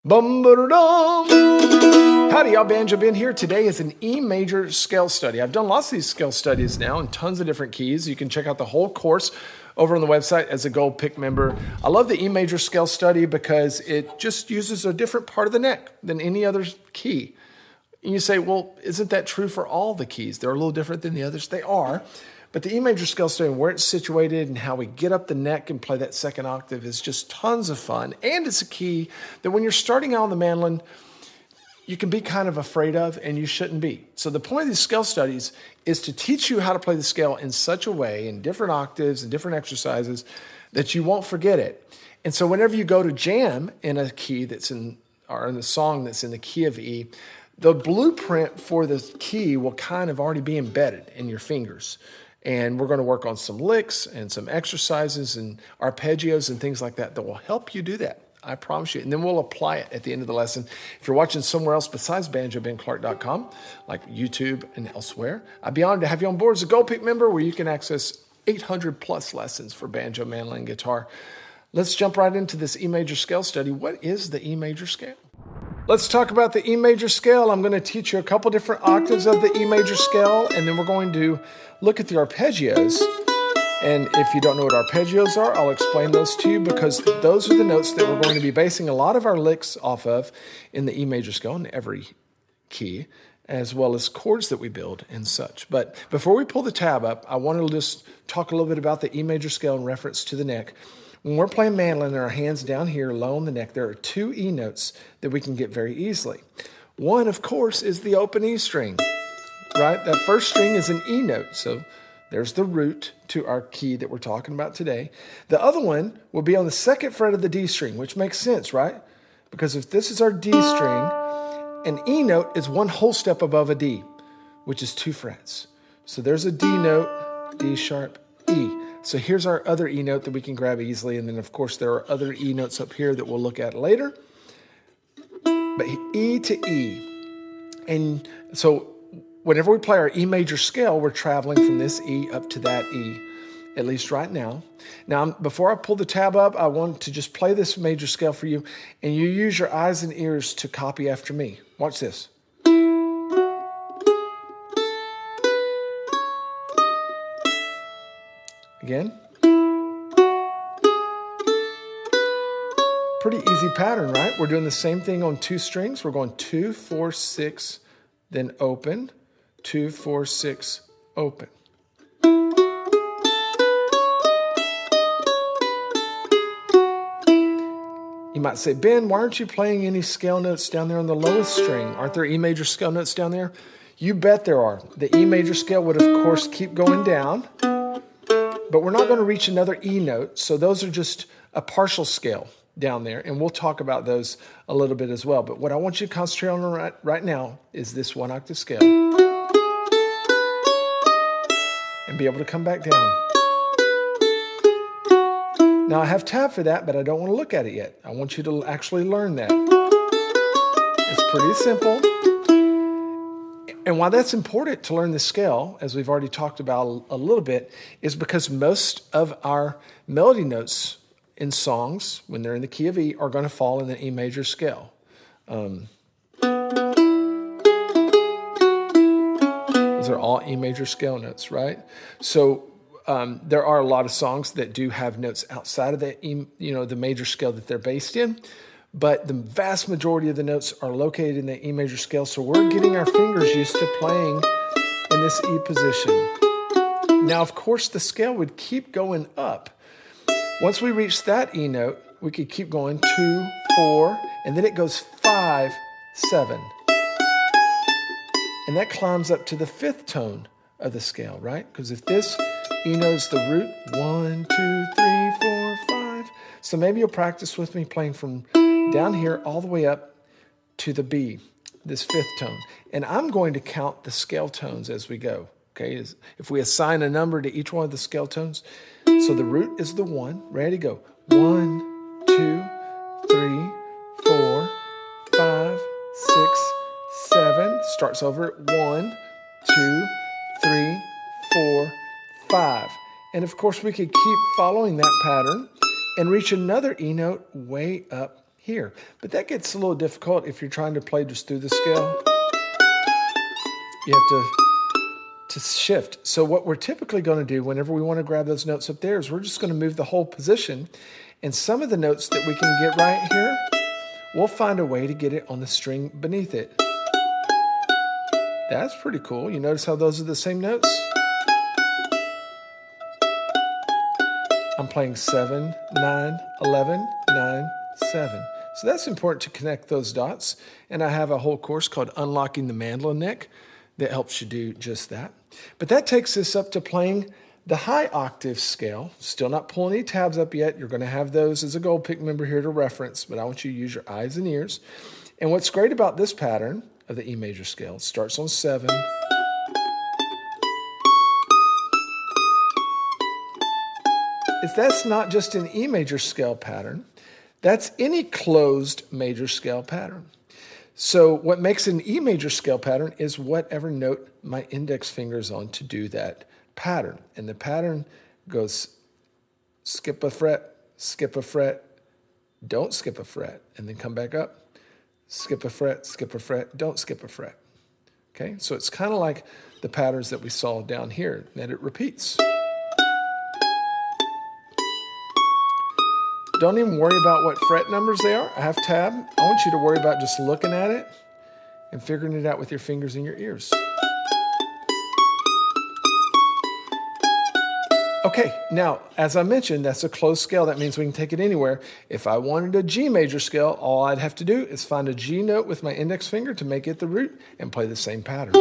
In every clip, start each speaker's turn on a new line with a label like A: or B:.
A: Bum-ba-da-dum. Howdy, y'all. Banjo Ben here. Today is an E major scale study. I've done lots of these scale studies now in tons of different keys. You can check out the whole course over on the website as a Gold Pick member. I love the E major scale study because it just uses a different part of the neck than any other key. And you say, well, isn't that true for all the keys? They're a little different than the others. They are. But the E major scale study and where it's situated and how we get up the neck and play that second octave is just tons of fun. And it's a key that when you're starting out on the mandolin, you can be kind of afraid of, and you shouldn't be. So the point of these scale studies is to teach you how to play the scale in such a way, in different octaves and different exercises, that you won't forget it. And so whenever you go to jam in a key or in a song that's in the key of E, the blueprint for the key will kind of already be embedded in your fingers. And we're going to work on some licks and some exercises and arpeggios and things like that will help you do that. I promise you. And then we'll apply it at the end of the lesson. If you're watching somewhere else besides banjobenclark.com, like YouTube and elsewhere, I'd be honored to have you on board as a Gold Pick member where you can access 800 plus lessons for banjo, mandolin, guitar. Let's jump right into this E major scale study. What is the E major scale? Let's talk about the E major scale. I'm going to teach you a couple different octaves of the E major scale, and then we're going to look at the arpeggios. And if you don't know what arpeggios are, I'll explain those to you because those are the notes that we're going to be basing a lot of our licks off of in the E major scale in every key, as well as chords that we build and such. But before we pull the tab up, I want to just talk a little bit about the E major scale in reference to the neck. When we're playing mandolin and our hands down here low on the neck, there are two E notes that we can get very easily. One, of course, is the open E string, right? That first string is an E note, so there's the root to our key that we're talking about today. The other one will be on the second fret of the D string, which makes sense, right? Because if this is our D string, an E note is one whole step above a D, which is 2 frets. So there's a D note, D sharp, E. So here's our other E note that we can grab easily. And then, of course, there are other E notes up here that we'll look at later. But E to E. And so whenever we play our E major scale, we're traveling from this E up to that E, at least right now. Now, before I pull the tab up, I want to just play this major scale for you. And you use your eyes and ears to copy after me. Watch this. Again. Pretty easy pattern, right? We're doing the same thing on 2 strings. We're going 2, 4, 6, then open, 2, 4, 6, open. You might say, Ben, why aren't you playing any scale notes down there on the lowest string? Aren't there E major scale notes down there? You bet there are. The E major scale would, of course, keep going down. But we're not going to reach another E note, so those are just a partial scale down there, and we'll talk about those a little bit as well. But what I want you to concentrate on right now is this 1 octave scale. And be able to come back down. Now, I have tab for that, but I don't want to look at it yet. I want you to actually learn that. It's pretty simple. And why that's important to learn the scale, as we've already talked about a little bit, is because most of our melody notes in songs, when they're in the key of E, are going to fall in the E major scale. Those are all E major scale notes, right? So there are a lot of songs that do have notes outside of the the major scale that they're based in. But the vast majority of the notes are located in the E major scale, so we're getting our fingers used to playing in this E position. Now, of course, the scale would keep going up. Once we reach that E note, we could keep going 2, 4, and then it goes 5, 7. And that climbs up to the 5th tone of the scale, right? Because if this E note is the root, 1, 2, 3, 4, 5. So maybe you'll practice with me playing from down here all the way up to the B, this 5th tone. And I'm going to count the scale tones as we go, okay? If we assign a number to each one of the scale tones. So the root is the 1. Ready to go. 1, 2, 3, 4, 5, 6, 7. Starts over at 1, 2, 3, 4, 5. And of course, we could keep following that pattern and reach another E note way up here. But that gets a little difficult if you're trying to play just through the scale. You have to shift. So what we're typically going to do whenever we want to grab those notes up there is we're just going to move the whole position. And some of the notes that we can get right here, we'll find a way to get it on the string beneath it. That's pretty cool. You notice how those are the same notes? I'm playing 7, 9, 11, 9, 7. So that's important to connect those dots. And I have a whole course called Unlocking the Mandolin Neck that helps you do just that. But that takes us up to playing the high octave scale. Still not pulling any tabs up yet. You're going to have those as a gold pick member here to reference, but I want you to use your eyes and ears. And what's great about this pattern of the E major scale, it starts on 7. That's not just an E major scale pattern. That's any closed major scale pattern. So what makes an E major scale pattern is whatever note my index finger is on to do that pattern. And the pattern goes skip a fret, don't skip a fret, and then come back up, skip a fret, don't skip a fret. Okay, so it's kind of like the patterns that we saw down here, that it repeats. Don't even worry about what fret numbers they are. I have tab. I want you to worry about just looking at it and figuring it out with your fingers and your ears. Okay, now, as I mentioned, that's a closed scale. That means we can take it anywhere. If I wanted a G major scale, all I'd have to do is find a G note with my index finger to make it the root and play the same pattern.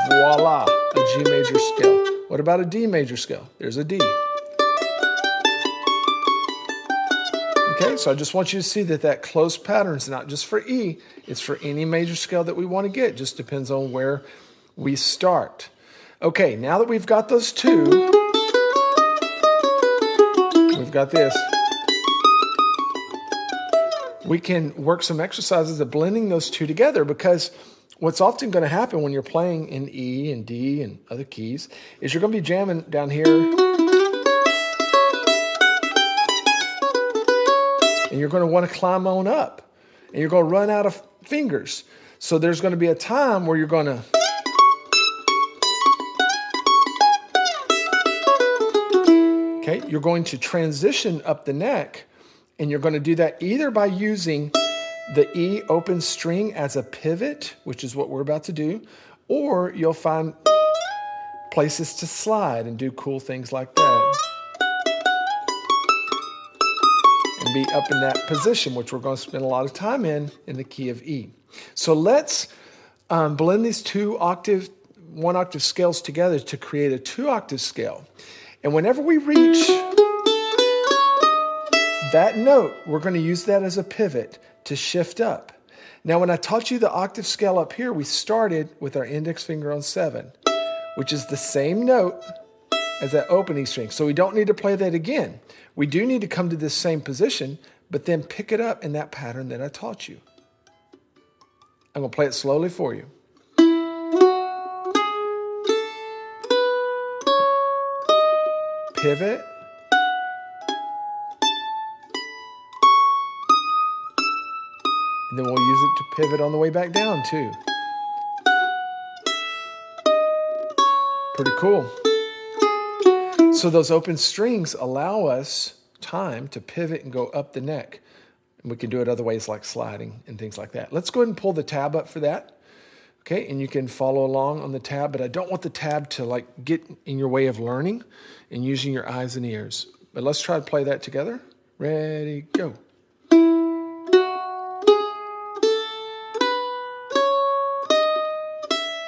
A: Voila, a G major scale. What about a D major scale? There's a D. Okay, so I just want you to see that closed pattern is not just for E, it's for any major scale that we want to get. It just depends on where we start. Okay, now that we've got those two, we've got this. We can work some exercises of blending those two together, because what's often going to happen when you're playing in E and D and other keys is you're going to be jamming down here. And you're going to want to climb on up. And you're going to run out of fingers. So there's going to be a time where you're going to... Okay, you're going to transition up the neck. And you're going to do that either by using the E open string as a pivot, which is what we're about to do, or you'll find places to slide and do cool things like that. And be up in that position, which we're going to spend a lot of time in the key of E. So let's blend these one octave scales together to create a 2-octave scale. And whenever we reach that note, we're going to use that as a pivot to shift up. Now, when I taught you the octave scale up here, we started with our index finger on 7, which is the same note as that opening string. So we don't need to play that again. We do need to come to this same position, but then pick it up in that pattern that I taught you. I'm going to play it slowly for you. Pivot. And then we'll use it to pivot on the way back down too. Pretty cool. So those open strings allow us time to pivot and go up the neck. And we can do it other ways like sliding and things like that. Let's go ahead and pull the tab up for that. Okay, and you can follow along on the tab, but I don't want the tab to get in your way of learning and using your eyes and ears. But let's try to play that together. Ready, go.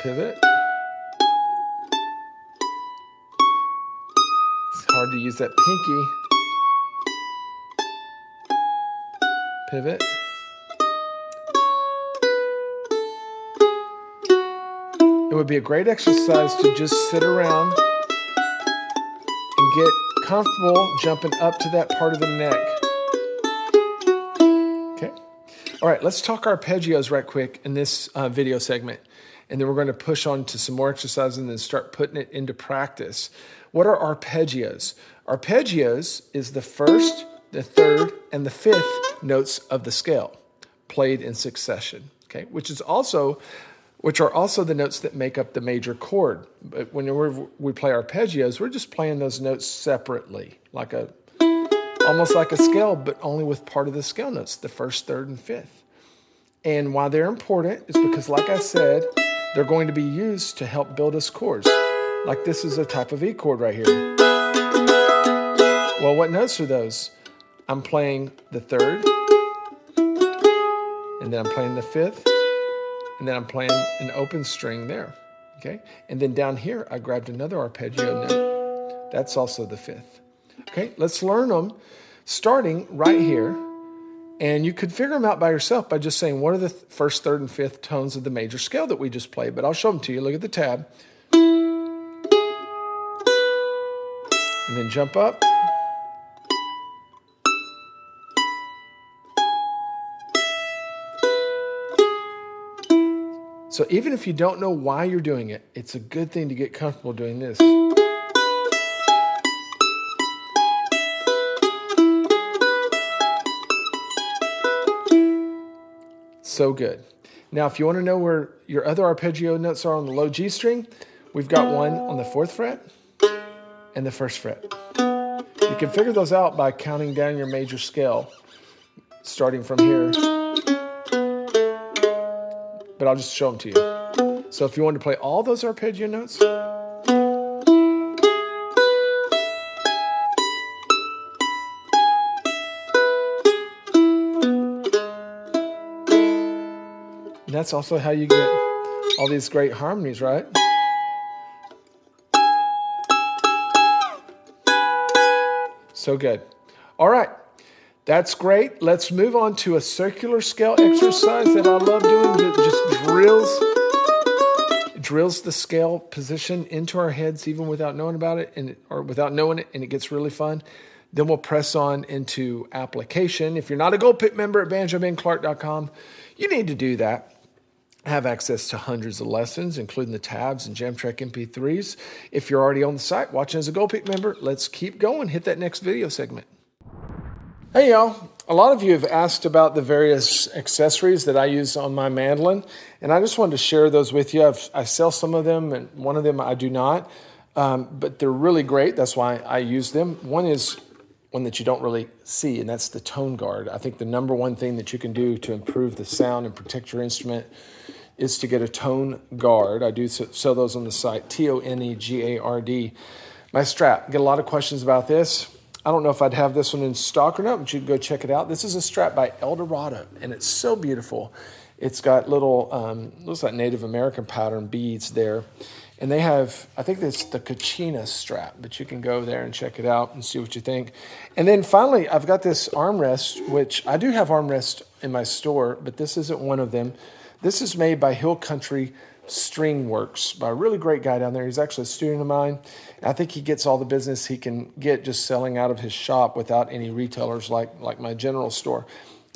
A: Pivot. It's hard to use that pinky. Pivot. It would be a great exercise to just sit around and get comfortable jumping up to that part of the neck. Okay. All right, let's talk arpeggios right quick in this video segment. And then we're going to push on to some more exercises and then start putting it into practice. What are arpeggios? Arpeggios is the first the third, and the fifth notes of the scale, played in succession, okay? Which are also the notes that make up the major chord. But whenever we play arpeggios, we're just playing those notes separately, almost like a scale, but only with part of the scale notes, the first, third, and fifth. And why they're important is because, like I said, they're going to be used to help build us chords. Like this is a type of E chord right here. Well, what notes are those? I'm playing the third, and then I'm playing the fifth, and then I'm playing an open string there, okay? And then down here, I grabbed another arpeggio note. That's also the fifth. Okay, let's learn them starting right here. And you could figure them out by yourself by just saying, what are the first, third, and fifth tones of the major scale that we just played? But I'll show them to you. Look at the tab. And then jump up. So even if you don't know why you're doing it, it's a good thing to get comfortable doing this. So good. Now, if you want to know where your other arpeggio notes are on the low G string, we've got one on the 4th fret and the 1st fret. You can figure those out by counting down your major scale, starting from here. But I'll just show them to you. So if you want to play all those arpeggio notes, and that's also how you get all these great harmonies, right? So good. All right. That's great. Let's move on to a circular scale exercise that I love doing. That just drills the scale position into our heads even without knowing about it, or without knowing it, and it gets really fun. Then we'll press on into application. If you're not a Gold Pick member at banjobenclark.com, you need to do that. Have access to hundreds of lessons, including the tabs and Jam-Track MP3s. If you're already on the site watching as a Gold Pick member, let's keep going. Hit that next video segment. Hey y'all, a lot of you have asked about the various accessories that I use on my mandolin, and I just wanted to share those with you. I sell some of them, and one of them I do not, but they're really great. That's why I use them. One is one that you don't really see, and that's the tone guard. I think the number one thing that you can do to improve the sound and protect your instrument is to get a tone guard. I do sell those on the site, TONEGARD. My strap, get a lot of questions about this. I don't know if I'd have this one in stock or not, but you can go check it out. This is a strap by Eldorado, and it's so beautiful. It's got little, looks like Native American pattern beads there. And they have, I think it's the Kachina strap, but you can go there and check it out and see what you think. And then finally, I've got this armrest, which I do have armrest in my store, but this isn't one of them. This is made by Hill Country String Works by a really great guy down there. He's actually a student of mine. I think he gets all the business he can get just selling out of his shop without any retailers like my general store.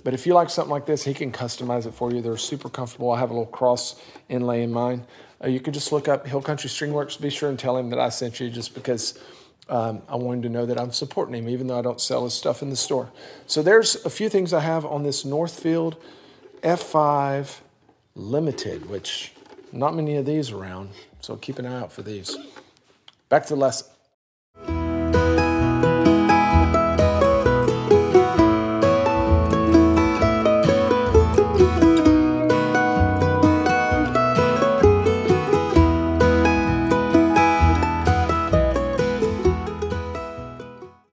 A: But if you like something like this, he can customize it for you. They're super comfortable. I have a little cross inlay in mine. You can just look up Hill Country String Works. Be sure and tell him that I sent you, just because I want him to know that I'm supporting him, even though I don't sell his stuff in the store. So there's a few things I have on this Northfield F5 Limited, which not many of these around, so keep an eye out for these. Back to the lesson.